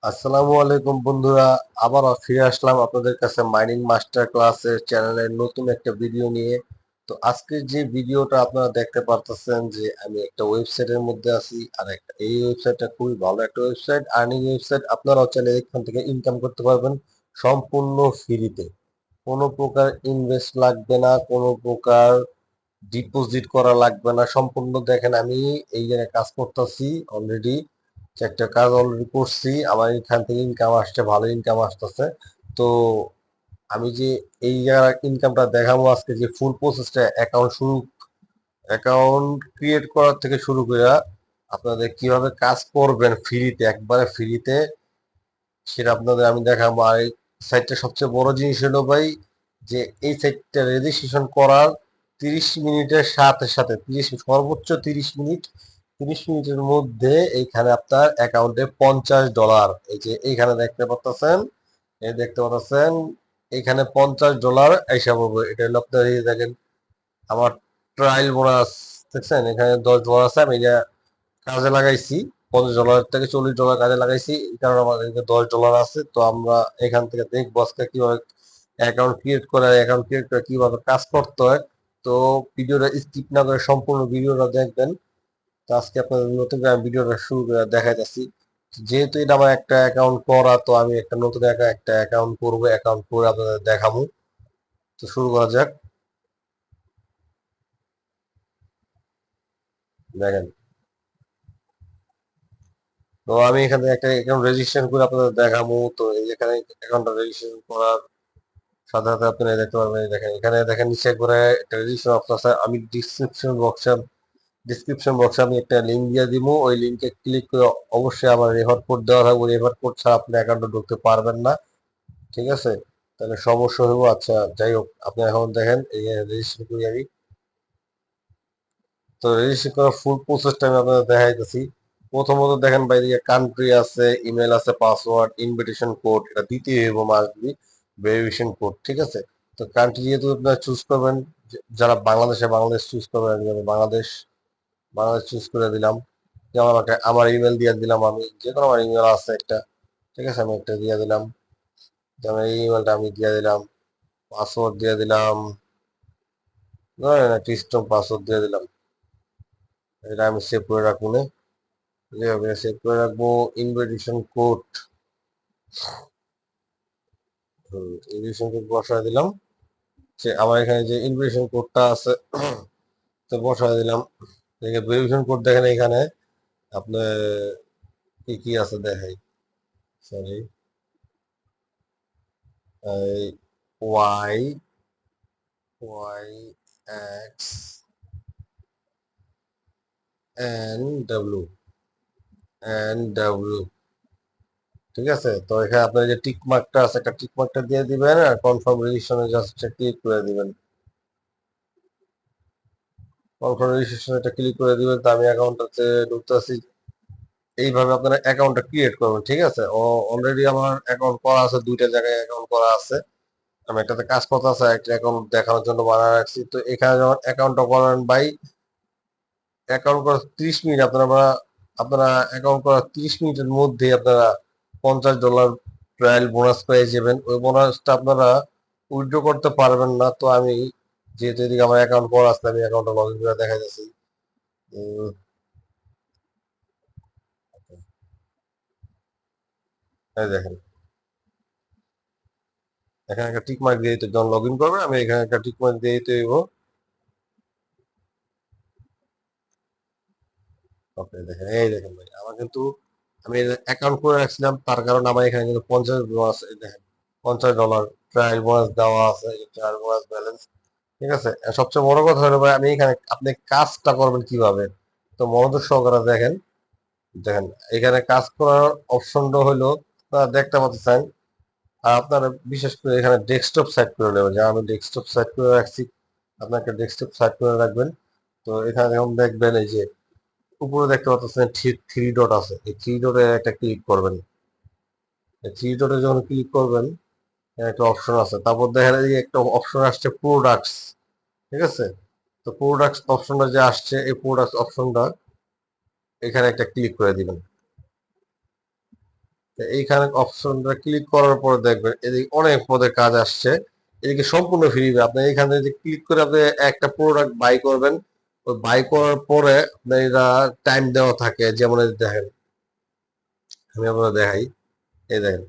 আসসালামু আলাইকুম বন্ধুরা, আবারও ফিরে আসলাম আপনাদের কাছে মাইনিং মাস্টার ক্লাসের চ্যানেলের নতুন একটা ভিডিও নিয়ে। তো আজকের যে ভিডিওটা আপনারা দেখতে পারতেছেন যে আমি একটা ওয়েবসাইটের মধ্যে আছি, আর একটা এই ওয়েবসাইটটা খুবই ভালো একটা ওয়েবসাইট, আর্নিং ওয়েবসাইট। আপনারাও চাইলে এখান থেকে ইনকাম করতে পারবেন সম্পূর্ণ ফ্রিতে। কোনো প্রকার ইনভেস্ট লাগবে না, কোনো প্রকার ডিপোজিট করা লাগবে না। সম্পূর্ণ দেখেন, আমি এই জায়গায় কাজ করতেছি অলরেডি, একটা কাজ অলরেডি করছি, আমার এখান থেকে ইনকাম আসছে, ভালো ইনকাম আসতেছে। তো আমি যে এই জায়গার ইনকামটা দেখাবো আজকে, যে ফুল প্রসেসটা, অ্যাকাউন্ট ক্রিয়েট করার থেকে শুরু করে আপনাদের কিভাবে কাজ করবেন ফ্রিতে, একবারে ফ্রিতে, সেটা আপনাদের আমি দেখাবো। আর এই সাইটটা সবচেয়ে বড় জিনিস হলো ভাই, যে এই সাইটটা রেজিস্ট্রেশন করার 30 মিনিটের সাথে সাথে, 30 মিনিট, 30 মিনিটের মধ্যে এইখানে আপনার অ্যাকাউন্টে $50, এই যে এইখানে দেখতে পাচ্ছেন, এই দেখতে পাচ্ছেন, এইখানে $50 এসে পড়বে। এটা হলো আপনার, এই দেখেন আমার ট্রায়াল বোনাস, দেখছেন এখানে $10 আছে, আমি এটা কাজে লাগাইছি। $50 থেকে $40 কাজে লাগাইছি, এই কারণে আমার এখানে $10 আছে। তো আমরা এখান থেকে দেখবো আজকে কিভাবে অ্যাকাউন্ট ক্রিয়েট করে কিভাবে কাজ করতে হয়। তো ভিডিওটা স্কিপ না করে সম্পূর্ণ ভিডিওটা দেখবেন। তো আজকে আপনাদের নতুন করে আমি ভিডিওটা শুরু করে দেখাইতেছি। যেহেতু এটা আমার একটা অ্যাকাউন্ট করা, তো আমি একটা নতুন একটা অ্যাকাউন্ট করবো, অ্যাকাউন্ট করে আপনাদের দেখাবো। তো শুরু করা যাক। দেখেন, তো আমি এখানে একটা অ্যাকাউন্ট রেজিস্ট্রেশন করে আপনাদের দেখাবো। তো এই এখানে অ্যাকাউন্টটা রেজিস্ট্রেশন করার সাথে সাথে আপনি দেখতে পারবেন, এই দেখেন এখানে দেখেন নিচে করে একটা রেজিস্ট্রেশন অপশন আছে। আমি ডিসক্রিপশন বক্সে আমি একটা লিঙ্ক দিয়ে দিব, ওই লিঙ্কে ক্লিক করে অবশ্যই আমার রেফার কোড দেওয়া থাকবে। রেফার কোড ছাড়া আপনি অ্যাকাউন্টে ঢুকতে পারবেন না, ঠিক আছে? তাহলে সমস্যা হইব। আচ্ছা, যাই হোক, আপনি এখন দেখেন এই রেজিস্ট্রেশন করি আমি। তো রেজিস্ট্রেশন করার ফুল প্রসেসটা আমি আপনাদের দেখাইতেছি। প্রথমত দেখেন বাইরে কান্ট্রি আছে, ইমেল আছে, পাসওয়ার্ড, ইনভিটেশন কোড, এটা দিতেই হইব, মাস্ট বি ভেরিফিকেশন কোড, ঠিক আছে? তো কান্ট্রি যেহেতু আপনারা চুজ করবেন, যারা বাংলাদেশ চুজ করবেন, আমি বাংলাদেশ চুজ করে দিলাম। যেমন আমার ইমেল দিয়ে দিলাম, আমি যে কোনো আমার ইমেল আছে একটা, ঠিক আছে, আমি একটা দিয়ে দিলাম। যেমন এই ইমেলটা আমি দিয়ে দিলাম, পাসওয়ার্ড দিয়ে দিলাম, ধরেন একটা স্ট্রং পাসওয়ার্ড দিয়ে দিলাম। এটা আমি সেভ করে রাখবো না, যেভাবে সেভ করে রাখবো। ইনভিটেশন কোড, ইনভিটেশন কোড বসায় দিলাম। যে আমার এখানে যে ইনভিটেশন কোডটা আছে, তো বসায় দিলাম। ভেরিফিকেশন কোড দেখেন এখানে আপনার কি কি আছে দেখাই। Sorry, Y Y X N W N W, ঠিক আছে? তো এখানে আপনার যে টিক মার্কটা আছে, একটা টিক মার্কটা দিয়ে দিবেন, আর কনফার্ম রেজিস্ট্রেশনে জাস্ট ক্লিক করে দিবেন। কনফার্ম রেজিস্ট্রেশনে এটা ক্লিক করে দিবেন। তো আমি অ্যাকাউন্টটাতে ঢুকতেছি। এইভাবে আপনারা অ্যাকাউন্টটা ক্রিয়েট করবেন, ঠিক আছে? অলরেডি আমার অ্যাকাউন্ট করা আছে, দুইটা জায়গায় অ্যাকাউন্ট করা আছে। আমি একটাতে কাজ করতে আছে, একটা অ্যাকাউন্ট দেখানোর জন্য বানায় রাখছি। তো এখানে যখন অ্যাকাউন্টটা করেন ভাই, অ্যাকাউন্ট করার 30 মিনিট আপনারা অ্যাকাউন্ট করার 30 মিনিটের মধ্যে আপনারা $50 ট্রায়াল বোনাস পেয়ে যাবেন। ওই বোনাসটা আপনারা উইথড্র করতে পারবেন না। তো আমি যেহেতু এদিকে আমার অ্যাকাউন্ট করা আছে, আমি অ্যাকাউন্টটা লগ ইন করে দেখা যাচ্ছি। এই দেখেন, এখানে একটা টিক মার্ক দিয়ে দিতে, যখন লগ ইন করবেন আমি এখানে একটা টিক মার্ক দিয়ে দিতে হইব। ওকে, দেখেন এই দেখেন ভাই, আমার কিন্তু আমি অ্যাকাউন্ট করে রাখছিলাম, তার কারণে আমার এখানে কিন্তু 50 বোনাস, এই দেখেন $50 ট্রায়াল বোনাস দেওয়া আছে, ট্রায়াল বোনাস ব্যালেন্স, ঠিক আছে? আর সবচেয়ে বড় কথা হলো ভাই, আমি এখানে আপনি কাজটা করবেন কিভাবে, তো মনোযোগ সহকারে দেখেন। দেখেন এখানে কাজ করার অপশনটা হলো, আপনারা দেখতে পাচ্ছেন। আর আপনারা বিশেষ করে এখানে ডেস্কটপ সেট করে নেবেন, যে আমি ডেস্কটপ সেট করে রাখছি, আপনাকে ডেস্কটপ সেট করে রাখবেন। তো এখানে যখন দেখবেন, এই যে উপরে দেখতে পাচ্ছেন থ্রি ডট আছে, এই থ্রি ডটে একটা ক্লিক করবেন। এই থ্রি ডটে যখন ক্লিক করবেন, এখানে একটা অপশন আছে, তারপর দেখেন এই যে একটা অপশন আসছে প্রোডাক্টস, ঠিক আছে? তো প্রোডাক্টস অপশনটা যে আসছে, এই প্রোডাক্টস অপশনটা এখানে একটা ক্লিক করে দিবেন। এইখানে অপশনটা ক্লিক করার পর দেখবেন এদিকে অনেক পদে কাজ আসছে। এদিকে সম্পূর্ণ ফ্রি। আপনি এখানে যে ক্লিক করে আপনি একটা প্রোডাক্ট বাই করবেন, ওই বাই করার পরে আপনার এটা টাইম দেওয়া থাকে। যেমন এই দেখেন, আমি আপনাকে দেখাই। এই দেখেন,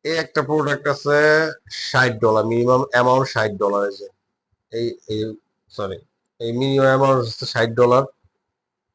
এই একটা প্রোডাক্ট আছে $60, মিনিমাম অ্যামাউন্ট $60। এই এই সরি, এই মিনিমাম অ্যামাউন্ট হচ্ছে $60।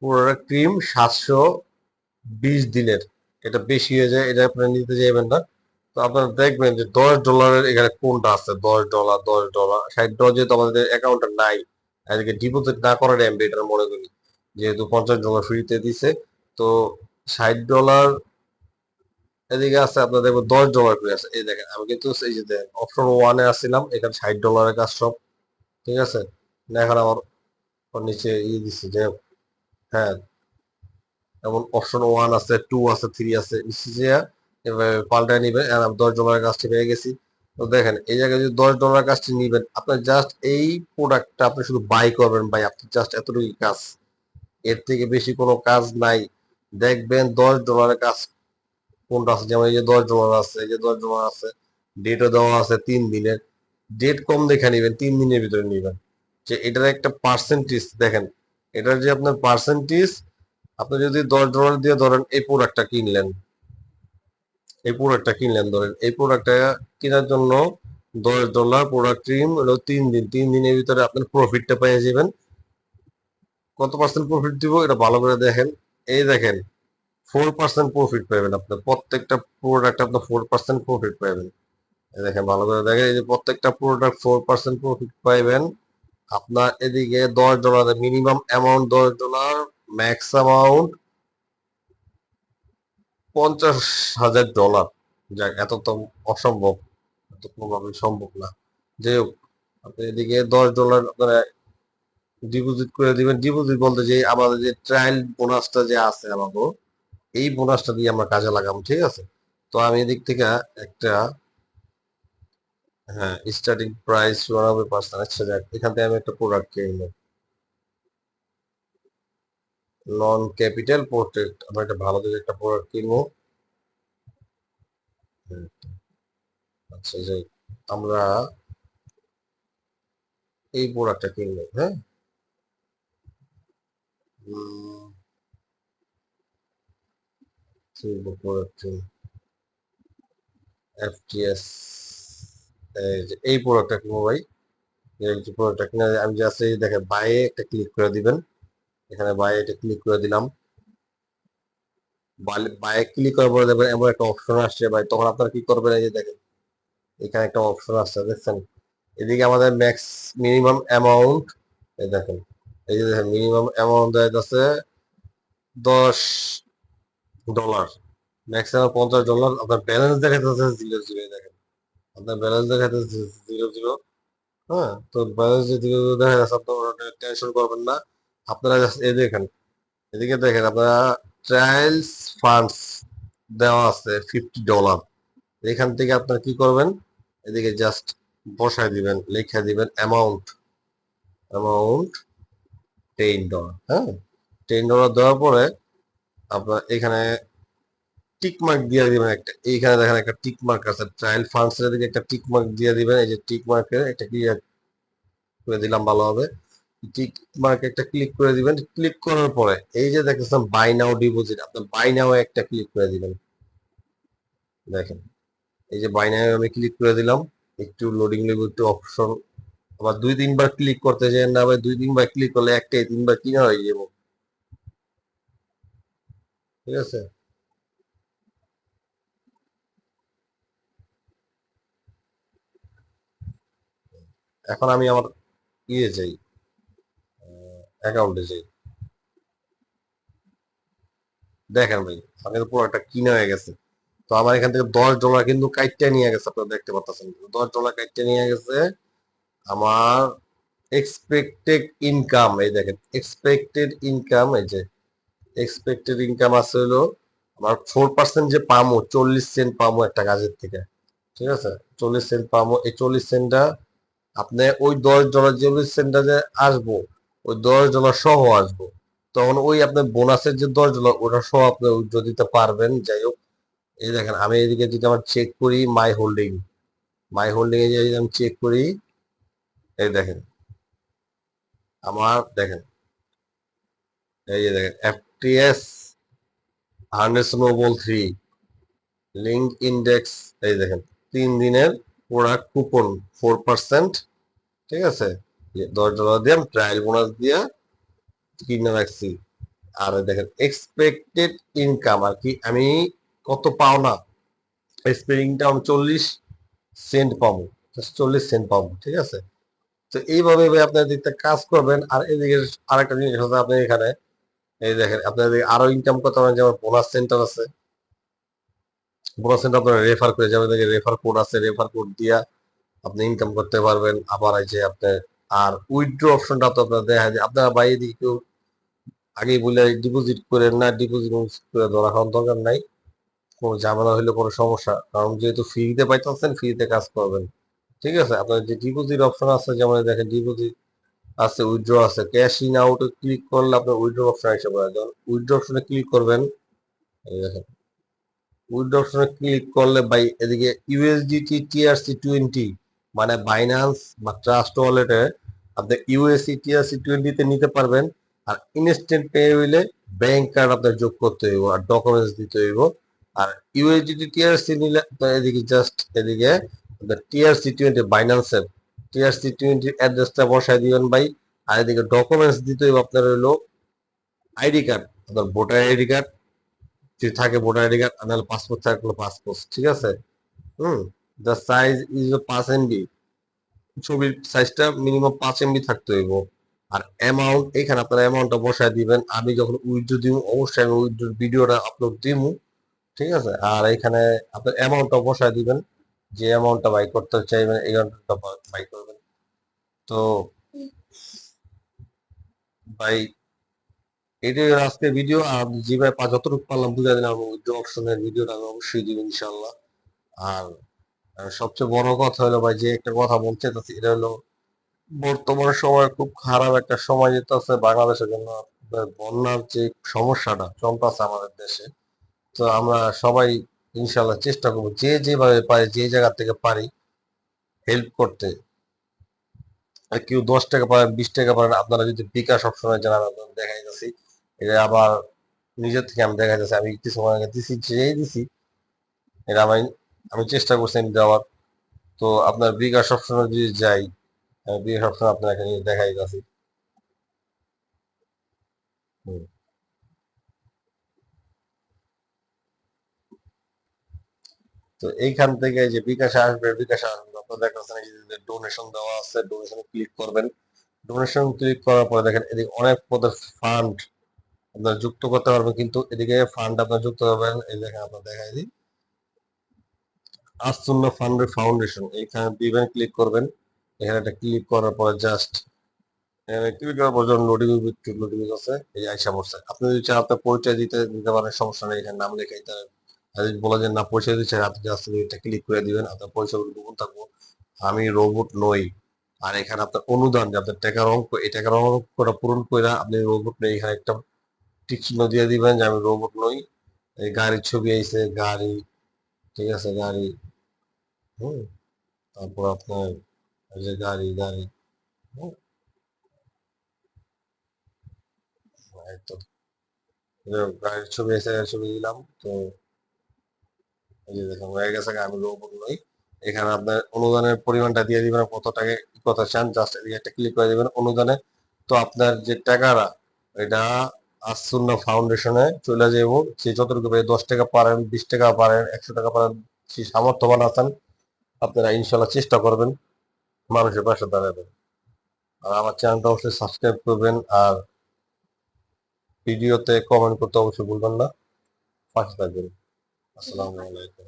পুরোটা ক্রিম 720 দিনের। এটা বেশি হয়ে যায়, এটা আপনি নিতে যাবেন না। তো আপনারা দেখবেন যে $10 এখানে কোনটা আছে, $10, $10, $60 যেহেতু আমাদের অ্যাকাউন্টে নাই, এদিকে ডিপোজিট না করার এমবি এটা মনে করি, যেহেতু $50 ফ্রিতে দিছে। তো $60 এদিকে আছে, আপনার দেখবেন $10 করে আছে। এই দেখেন, আমি কিন্তু এই যে দেখেন অপশন ওয়ানে আসছিলাম, এখানে $60 কাজ সব। ঠিক আছে, না এখন আমার নিচে দিচ্ছে যে, হ্যাঁ, যেমন অপশন ওয়ান আছে, টু আছে, থ্রি আছে, নিচে এবার পাল্টায় নিবেন। আর আমি $10 কাজটি পেয়ে গেছি। তো দেখেন, এই জায়গায় যদি $10 কাজটি নিবেন, আপনার জাস্ট এই প্রোডাক্টটা আপনি শুধু বাই করবেন ভাই, আপনি জাস্ট এতটুকুই কাজ, এর থেকে বেশি কোনো কাজ নাই। দেখবেন $10 কাজ কোনটা আছে, যেমন এই যে $10 আছে, এই যে $10 আছে, ডেটও দেওয়া আছে 3 দিনের। ডেট কম দেখে নিবেন, 3 দিনের ভিতরে নিবেন। যে এটার একটা পার্সেন্টেজ দেখেন, এটার যে আপনার পার্সেন্টেজ, আপনি যদি $10 দিয়ে ধরেন এই প্রোডাক্টটা কিনলেন ধরেন এই প্রোডাক্টটা কেনার জন্য $10 প্রোডাক্ট ক্রিম হলো 3 দিন, 3 দিনের ভিতরে আপনার প্রফিটটা পেয়ে যাবেন। কত পার্সেন্ট প্রফিট দিব এটা ভালো করে দেখেন। এই দেখেন, 4% প্রফিট পাবেন। আপনার প্রত্যেকটা প্রোডাক্ট আপনার 4% প্রফিট পাবেন। এই দেখেন, ভালো করে দেখেন, এই যে প্রত্যেকটা প্রোডাক্ট 4% প্রফিট পাইবেন। আপনার এদিকে $10, মিনিমাম অ্যামাউন্ট $10, ম্যাক্স অ্যামাউন্ট $50,000। যাক, এত তো অসম্ভব, এত কোনোভাবেই সম্ভব না। যাই হোক, আপনি এদিকে $10 আপনারা ডিপোজিট করে দিবেন। ডিপোজিট বলতে যে আমাদের যে ট্রায়াল বোনাসটা যে আছে আমাদের, এই বোনাসটা দিয়ে আমরা কাজে লাগাবো। ঠিক আছে, তো আমি এদিক থেকে একটা, হ্যাঁ, স্টার্টিং প্রাইস 94%। আচ্ছা যাক, এখান থেকে আমি একটা প্রোডাক্ট কিনবো, নন ক্যাপিটাল প্রোটেক্ট। আমরা একটা ভালো দেখে একটা প্রোডাক্ট কিনবো। হুম, আচ্ছা যাই, আমরা এই প্রোডাক্টটা কিনবো। হ্যাঁ, কিনবো প্রোডাক্ট এফটিএস। এই প্রোডাক্টটা কিনবো ভাই। এই যে প্রোডাক্টটা কিনে আমি জাস্ট এই দেখেন বাইরে একটা ক্লিক করে দিবেন। এখানে বাইরে একটা ক্লিক করে দিলাম। বাইরে ক্লিক করার পরে দেখবেন এমন একটা অপশন আসছে ভাই, তখন আপনারা কি করবেন, এই যে দেখেন এখানে একটা অপশন আসছে দেখছেন। এদিকে আমাদের ম্যাক্স মিনিমাম অ্যামাউন্ট, এই দেখেন, এই যে দেখেন মিনিমাম অ্যামাউন্ট দেওয়া আছে $10, ম্যাক্সিমাম $50। আপনার ব্যালেন্স দেখাচ্ছে 0 0। দেখেন, আপনার ব্যালেন্স দেখাচ্ছে 0 0। হ্যাঁ, তো ব্যালেন্স যে 0 0 দেখা যাচ্ছে, আপনার টেনশন করবেন না। আপনারা জাস্ট এই দেখেন, এদিকে দেখেন, আপনারা ট্রায়ালস ফান্ডস দেওয়া আছে $50। এখান থেকে আপনার কি করবেন, এদিকে জাস্ট বসায় দিবেন, লিখে দিবেন অ্যামাউন্ট, অ্যামাউন্ট $10। হ্যাঁ, $10 দেওয়ার পরে আপনার এখানে টিক মার্ক দিয়ে দিবেন একটা। এইখানে দেখেন একটা টিক মার্ক আছে, ট্রায়াল ফান্ডস এর দিকে একটা টিক মার্ক দিয়ে দিবেন। এই যে টিক মার্কের একটা ক্লিক করে দিলাম ভালোভাবে। টিক মার্ক একটা ক্লিক করে দিবেন। ক্লিক করার পরে এই যে দেখতেছেন বাই নাও ডিপোজিট, আপনার বাই নাও একটা ক্লিক করে দিবেন। দেখেন, এই যে বাই নাও আমি ক্লিক করে দিলাম। একটু লোডিং নেব, একটু অপশন, আবার 2 3 বার ক্লিক করতে চাই না ভাই, 2 3 বার ক্লিক করলে একটাই 3 বার কিনা হয়ে যাবো। ঠিক আছে, এখন আমি আমার ইয়ে যাই, অ্যাকাউন্টে যাই। দেখেন ভাই, আমার কিন্তু পুরো একটা কিনা হয়ে গেছে। তো আমার এখান থেকে $10 কিন্তু কাইটটা নিয়ে গেছে, আপনারা দেখতে পাচ্ছেন $10 কাইটটা নিয়ে গেছে। আমার এক্সপেক্টেড ইনকাম, এই দেখেন এক্সপেক্টেড ইনকাম, এই যে এক্সপেক্টেড ইনকাম আছে হলো আমার 4% যে পামো, 40 সেন্ট পামো একটা কাজের থেকে। ঠিক আছে, 40 সেন্ট পামো। এই 40 সেন্টটা আপনি ওই $10 $40 যে আসবো, ওই $10 সহ আসবো। তখন ওই আপনার বোনাসের যে $10 ওটা সহ আপনি উইথড্র দিতে পারবেন। যাই হোক, এই দেখেন আমি এদিকে যদি আমার চেক করি মাই হোল্ডিং এ যদি আমি চেক করি, এই দেখেন আমার দেখেন এই যে দেখেন এফটিএস 100 স্নোবল 3 লিঙ্ক ইন্ডেক্স, এই দেখেন 3 দিনের প্রোডাক্ট কুপন 4%, ঠিক আছে, $10 দিয়ে আমি ট্রায়াল বোনাস দিয়ে কিনে রাখছি। আর দেখেন এক্সপেক্টেড ইনকাম আর কি আমি কত পাওনা, এক্সপেক্টিংটা আমি 40 সেন্ট পাবো, 40 সেন্ট পাবো, ঠিক আছে। তো এইভাবে ভাই আপনার দিকটা কাজ করবেন। আর এদিকে আরেকটা জিনিস হচ্ছে আপনি এখানে এই দেখেন আপনার আরো ইনকাম করতে পারেন, যেমন বোনাস সেন্টার আছে, বোনাস সেন্টার আপনারা রেফার করে যাবেন, দেখে রেফার কোড আছে, রেফার কোড দিয়া আপনি ইনকাম করতে পারবেন। আবার এই যে আপনার আর উইথড্র অপশনটা তো আপনার দেখা যায়, আপনারা বাইরে দিকে কেউ আগেই বলে ডিপোজিট করেন না, ডিপোজিট করে ধরা খাওয়ার দরকার নাই, কোনো ঝামেলা হইলে কোনো সমস্যা, কারণ যেহেতু ফ্রিতে পাইতেছেন ফ্রিতে কাজ করবেন, ঠিক আছে। আপনার যে ডিপোজিট অপশন আছে, যেমন দেখেন ডিপোজিট আছে, উইথড্র আছে, ক্যাশ ইন আউটে ক্লিক করলে আপনার উইথড্র অপশন হিসেবে যখন উইথড্র অপশনে ক্লিক করবেন, এই দেখেন উইথড্র অপশনে ক্লিক করলে ভাই এদিকে ইউএসডিটি TRC20 মানে বাইন্যান্স বা ট্রাস্ট ওয়ালেটে আপনি ইউএসডি TRC20 তে নিতে পারবেন। আর ইনস্ট্যান্ট পে হইলে ব্যাংক কার্ড আপনার যোগ করতে হইব আর ডকুমেন্টস দিতে হইব। আর ইউএসডিটি টিআরসি নিলে আপনার এদিকে জাস্ট এদিকে আপনার TRC20 বাইন্যান্সের TRC20 অ্যাড্রেসটা বসাই দিবেন ভাই। আর এদিকে ডকুমেন্টস দিতে হইব আপনার হইলো আইডি কার্ড, আপনার ভোটার আইডি কার্ড যদি থাকে ভোটার আইডি কার্ড, আর নাহলে পাসপোর্ট থাকলে পাসপোর্ট, ঠিক আছে। হুম, দ্য সাইজ ইজ 5 MB, ছবির সাইজটা মিনিমাম 5 MB থাকতে হইব। আর অ্যামাউন্ট এখানে আপনারা অ্যামাউন্টটা বসায় দিবেন, আমি যখন উইথড্র দিব অবশ্যই আমি উইথড্র ভিডিওটা আপলোড দিব, ঠিক আছে। আর এখানে আপনার অ্যামাউন্টটা বসায় দিবেন, যে অ্যামাউন্টটা বাই করতে চাইবেন এই অ্যামাউন্টটা বাই করবেন। তো ভাই এটাই আজকে ভিডিও, আর যেভাবে যতটুকু পারলাম বুঝাই দিলাম, উইথড্র অপশনের ভিডিওটা আমি অবশ্যই দিব ইনশাল্লাহ। আর সবচেয়ে বড় কথা হলো ভাই, যে একটা কথা বলতে চাচ্ছি এটা হলো বর্তমান সময় খুব খারাপ একটা সময় যেতেছে বাংলাদেশের জন্য। আপনার বন্যার যে সমস্যাটা চলতেছে আমাদের দেশে, তো আমরা সবাই ইনশাল্লাহ চেষ্টা করবো যে যেভাবে পারি, যে জায়গা থেকে পারি হেল্প করতে। আর কেউ 10 টাকা পারেন, 20 টাকা পারেন, আপনারা যদি বিকাশ সবসময় জানান, আপনারা দেখাই যাচ্ছি এটা আবার নিজের থেকে আমি দেখা যাচ্ছে, আমি কিছু সময় আগে দিছি, যেই দিছি এটা আমি চেষ্টা করছি আমি দেওয়ার। তো আপনার বিকাশ সবসময় যদি যাই, বিকাশ সবসময় আপনার এখানে দেখাই যাচ্ছি। হুম। তো এইখান থেকে যে বিকাশে আসবে আপনার দেখতেছেন এই যে ডোনেশন দেওয়া আছে, ডোনেশনে ক্লিক করবেন। ডোনেশন ক্লিক করার পরে দেখেন এদিকে অনেক পদের ফান্ড আপনার যুক্ত করতে পারবেন, কিন্তু এদিকে ফান্ড আপনার যুক্ত করবেন, এই দেখেন আপনার দেখাই দিই আসুন্না ফান্ড ফাউন্ডেশন, এইখানে দিবেন, ক্লিক করবেন। এখানে একটা ক্লিক করার পরে জাস্ট এখানে ক্লিক করার পর যখন নোটিফিকেশন আছে এই আইসা পড়ছে। আপনি যদি চান আপনার পরিচয় দিতে দিতে পারেন, সমস্যা নেই, এখানে নাম লেখাই তার। আর যদি বলা যায় না পরিচয় দিচ্ছে, আপনি জাস্ট এটা ক্লিক করে দিবেন, আপনার পরিচয় গোপন থাকবো, আমি রোবট নই। আর এখানে আপনার অনুদান যে আপনার টাকার অঙ্ক, এই টাকার অঙ্কটা পূরণ করে আপনি রোবট নই, এখানে একটা টিক চিহ্ন দিয়ে দিবেন যে আমি রোবট নই। এই গাড়ির ছবি আইছে, গাড়ি, ঠিক আছে, গাড়ি। হুম, তারপর আপনার এই যে গাড়ি গাড়ি, হুম, এই তো গাড়ির ছবি এসে ছবি দিলাম। তো এই যে দেখুন হয়ে গেছে, আমি রোবট নই। এখানে আপনার অনুদানের পরিমাণটা দিয়ে দিবেন, কত টাকা কত চান, জাস্ট এদিকে একটা ক্লিক করে দিবেন অনুদানে। তো আপনার যে টাকাটা এটা আসুন্না ফাউন্ডেশনে চলে যাবো, সে যতটুকু পারে 10 টাকা পারেন, 20 টাকা পারেন, 100 টাকা পারেন, সে সামর্থ্যবান আছেন আপনারা ইনশাল্লাহ চেষ্টা করবেন মানুষের পাশে দাঁড়াবেন। আর আমার চ্যানেলটা অবশ্যই সাবস্ক্রাইব করবেন, আর ভিডিওতে কমেন্ট করতে অবশ্যই ভুলবেন না, পাশে থাকবেন। আসসালামু আলাইকুম।